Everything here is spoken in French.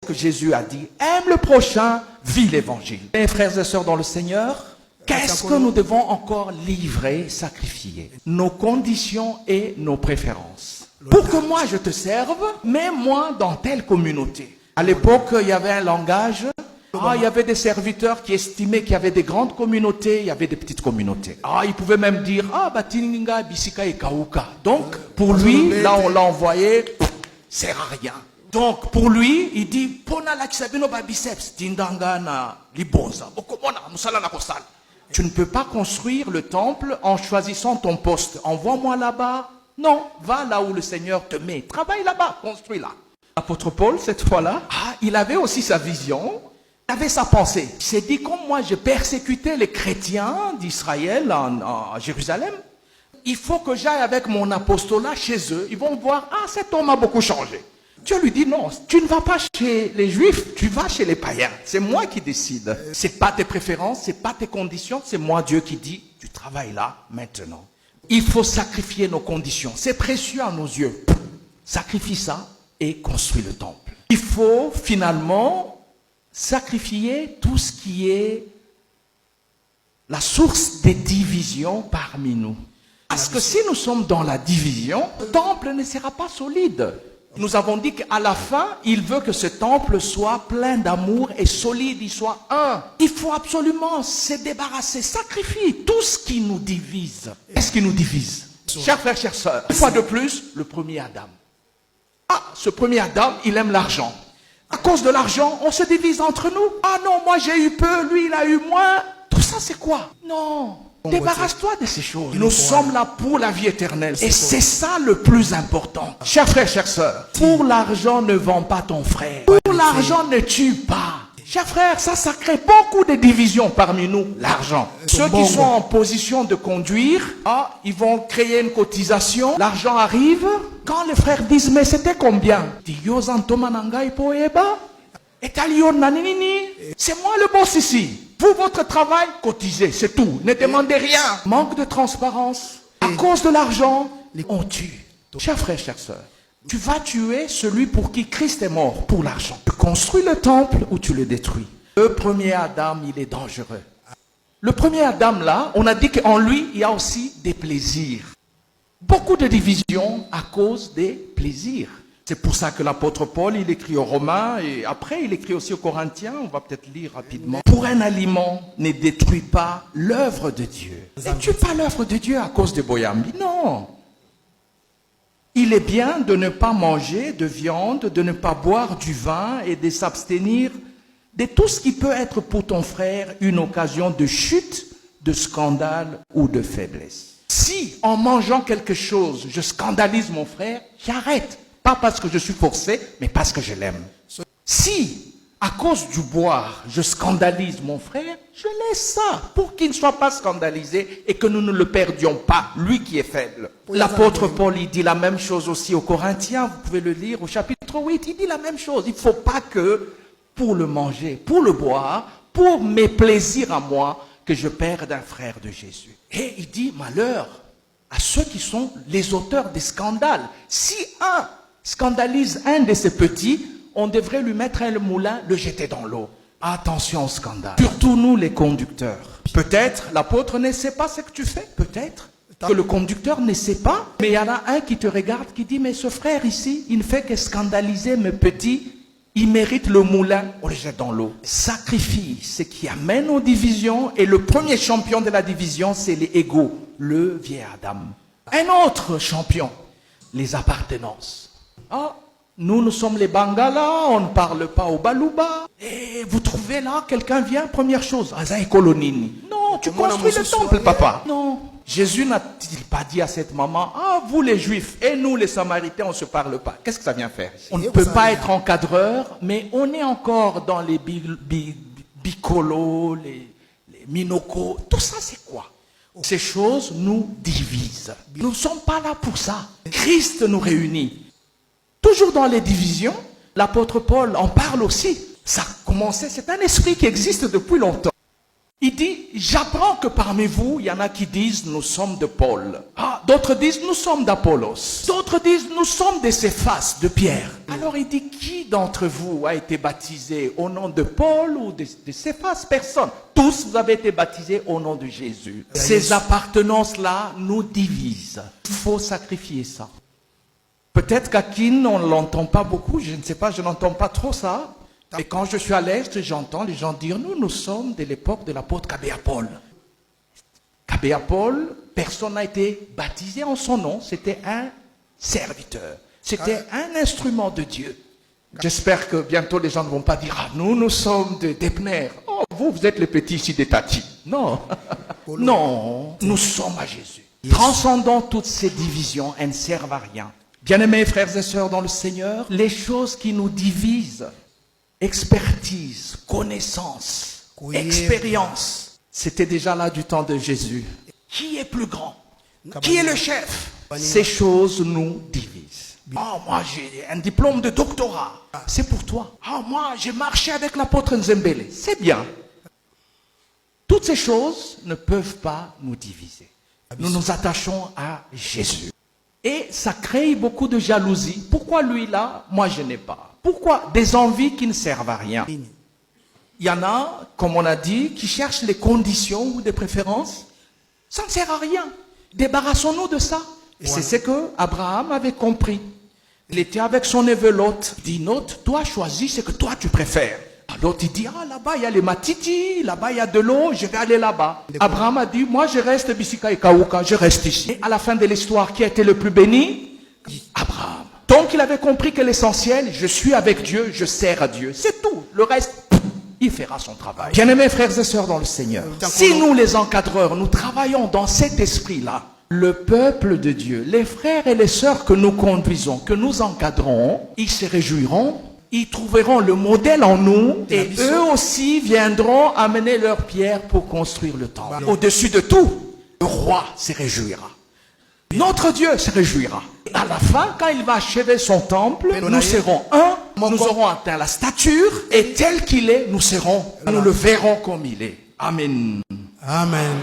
que Jésus a dit, aime le prochain, vis l'évangile. Mes frères et sœurs dans le Seigneur, qu'est-ce que nous devons encore livrer, sacrifier? Nos conditions et nos préférences. Pour que moi je te serve, mets-moi dans telle communauté. À l'époque, il y avait un langage. Il y avait des serviteurs qui estimaient qu'il y avait des grandes communautés, il y avait des petites communautés. Ils pouvaient même dire, Batininga, Bisika et Kauka. Donc, pour lui, là on l'a envoyé, sert à rien. Donc, pour lui, il dit, Pona la kisabino ba biceps, tindanga na libonza. Tu ne peux pas construire le temple en choisissant ton poste. Envoie-moi là-bas. Non, va là où le Seigneur te met. Travaille là-bas, construis là. L'apôtre Paul, cette fois-là, il avait aussi sa vision. Il avait sa pensée. Il s'est dit, comme moi j'ai persécuté les chrétiens d'Israël en Jérusalem, il faut que j'aille avec mon apostolat chez eux. Ils vont voir, cet homme a beaucoup changé. Dieu lui dit, non, tu ne vas pas chez les Juifs, tu vas chez les païens. C'est moi qui décide. C'est pas tes préférences, c'est pas tes conditions, c'est moi Dieu qui dit, tu travailles là maintenant. Il faut sacrifier nos conditions. C'est précieux à nos yeux. Sacrifie ça et construis le temple. Il faut finalement sacrifier tout ce qui est la source des divisions parmi nous. Parce que si nous sommes dans la division, le temple ne sera pas solide. Nous avons dit qu'à la fin, il veut que ce temple soit plein d'amour et solide, il soit un. Il faut absolument se débarrasser, sacrifier tout ce qui nous divise. Qu'est-ce qui nous divise? Chers frères, chères sœurs, une fois de plus, le premier Adam. Ce premier Adam, il aime l'argent. À cause de l'argent, on se divise entre nous. Non, moi j'ai eu peu, lui il a eu moins. Tout ça c'est quoi? Non. Débarrasse-toi de ces choses. Nous sommes là pour la vie éternelle. Et c'est ça le plus important. Chers frères, chères sœurs, pour l'argent ne vends pas ton frère. Pour l'argent ne tue pas. Chers frères, ça crée beaucoup de divisions parmi nous, l'argent. Ceux qui sont en position de conduire, ils vont créer une cotisation. L'argent arrive. Quand les frères disent, mais c'était combien? C'est moi le boss ici. Vous, votre travail, cotisez, c'est tout. Ne demandez rien. Manque de transparence. À cause de l'argent, on tue. Chers frères, chères sœurs, tu vas tuer celui pour qui Christ est mort, pour l'argent. Tu construis le temple ou tu le détruis. Le premier Adam, il est dangereux. Le premier Adam, là, on a dit qu'en lui, il y a aussi des plaisirs. Beaucoup de divisions à cause des plaisirs. C'est pour ça que l'apôtre Paul, il écrit aux Romains et après il écrit aussi aux Corinthiens, on va peut-être lire rapidement. Pour un aliment, ne détruis pas l'œuvre de Dieu. Ne tue pas l'œuvre de Dieu à cause de Boyambi, non. Il est bien de ne pas manger de viande, de ne pas boire du vin et de s'abstenir de tout ce qui peut être pour ton frère une occasion de chute, de scandale ou de faiblesse. Si en mangeant quelque chose, je scandalise mon frère, j'arrête. Pas parce que je suis forcé, mais parce que je l'aime. Si, à cause du boire, je scandalise mon frère, je laisse ça pour qu'il ne soit pas scandalisé et que nous ne le perdions pas, lui qui est faible. L'apôtre Paul, il dit la même chose aussi aux Corinthiens, vous pouvez le lire au chapitre 8, il dit la même chose. Il ne faut pas que, pour le manger, pour le boire, pour mes plaisirs à moi, que je perde un frère de Jésus. Et il dit, malheur à ceux qui sont les auteurs des scandales. Si un scandalise un de ses petits, on devrait lui mettre un moulin, le jeter dans l'eau. Attention au scandale. Surtout nous les conducteurs. Peut-être l'apôtre ne sait pas ce que tu fais. Peut-être que le conducteur ne sait pas. Mais il y en a un qui te regarde, qui dit, mais ce frère ici, il ne fait que scandaliser mes petits. Il mérite le moulin, on le jette dans l'eau. Sacrifie ce qui amène aux divisions. Et le premier champion de la division, c'est les égos. Le vieil Adam. Un autre champion, les appartenances. Nous sommes les Bangala, on ne parle pas au Baluba. Et vous trouvez là, quelqu'un vient, première chose, non, tu construis le temple, papa. Non. Jésus n'a-t-il pas dit à cette maman, vous les Juifs et nous les Samaritains, on ne se parle pas. Qu'est-ce que ça vient faire? On ne peut pas être encadreur, mais on est encore dans les bicolos, les minocos. Tout ça, c'est quoi? Ces choses nous divisent. Nous ne sommes pas là pour ça. Christ nous réunit. Toujours dans les divisions, l'apôtre Paul en parle aussi. Ça a commencé, c'est un esprit qui existe depuis longtemps. Il dit, j'apprends que parmi vous, il y en a qui disent, nous sommes de Paul. Ah, d'autres disent, nous sommes d'Apollos. D'autres disent, nous sommes de Céphas, de Pierre. Alors il dit, qui d'entre vous a été baptisé au nom de Paul ou de Céphas? Personne. Tous, vous avez été baptisés au nom de Jésus. Ces appartenances-là nous divisent. Il faut sacrifier ça. Peut-être qu'à Kin, on ne l'entend pas beaucoup, je ne sais pas, je n'entends pas trop ça. Et quand je suis à l'Est, j'entends les gens dire, nous sommes de l'époque de l'apôtre Kabéa Paul. Kabéa Paul, personne n'a été baptisé en son nom, c'était un serviteur. C'était un instrument de Dieu. J'espère que bientôt les gens ne vont pas dire, nous sommes d'Ebner. Oh, vous êtes les petits ici des Tati. Non, non, nous sommes à Jésus. Transcendons toutes ces divisions, elles ne servent à rien. Bien-aimés frères et sœurs dans le Seigneur, les choses qui nous divisent, expertise, connaissance, expérience, c'était déjà là du temps de Jésus. Qui est plus grand? Qui est le chef? Ces choses nous divisent. Oh, moi j'ai un diplôme de doctorat. C'est pour toi. Oh, moi j'ai marché avec l'apôtre Nzembele. C'est bien. Toutes ces choses ne peuvent pas nous diviser. Nous nous attachons à Jésus. Et ça crée beaucoup de jalousie. Pourquoi lui là, moi je n'ai pas? Pourquoi? Des envies qui ne servent à rien. Il y en a, comme on a dit, qui cherchent les conditions ou des préférences. Ça ne sert à rien. Débarrassons-nous de ça. Et c'est ce que Abraham avait compris. Il était avec son neveu Lot. Il dit, Lot, toi choisis ce que toi tu préfères. L'autre il dit, là-bas il y a les matiti, là-bas il y a de l'eau, je vais aller là-bas. Abraham a dit, moi je reste Bisika et Kaouka, je reste ici. Et à la fin de l'histoire, qui a été le plus béni? Abraham. Donc il avait compris que l'essentiel, je suis avec Dieu, je sers à Dieu. C'est tout. Le reste, il fera son travail. Bien-aimés frères et sœurs dans le Seigneur, si nous les encadreurs, nous travaillons dans cet esprit-là, le peuple de Dieu, les frères et les sœurs que nous conduisons, que nous encadrons, ils se réjouiront, ils trouveront le modèle en nous et eux aussi viendront amener leurs pierres pour construire le temple. Au-dessus de tout, le roi se réjouira. Notre Dieu se réjouira. À la fin, quand il va achever son temple, nous serons un, nous aurons atteint la stature, et tel qu'il est, nous le verrons comme il est. Amen. Amen.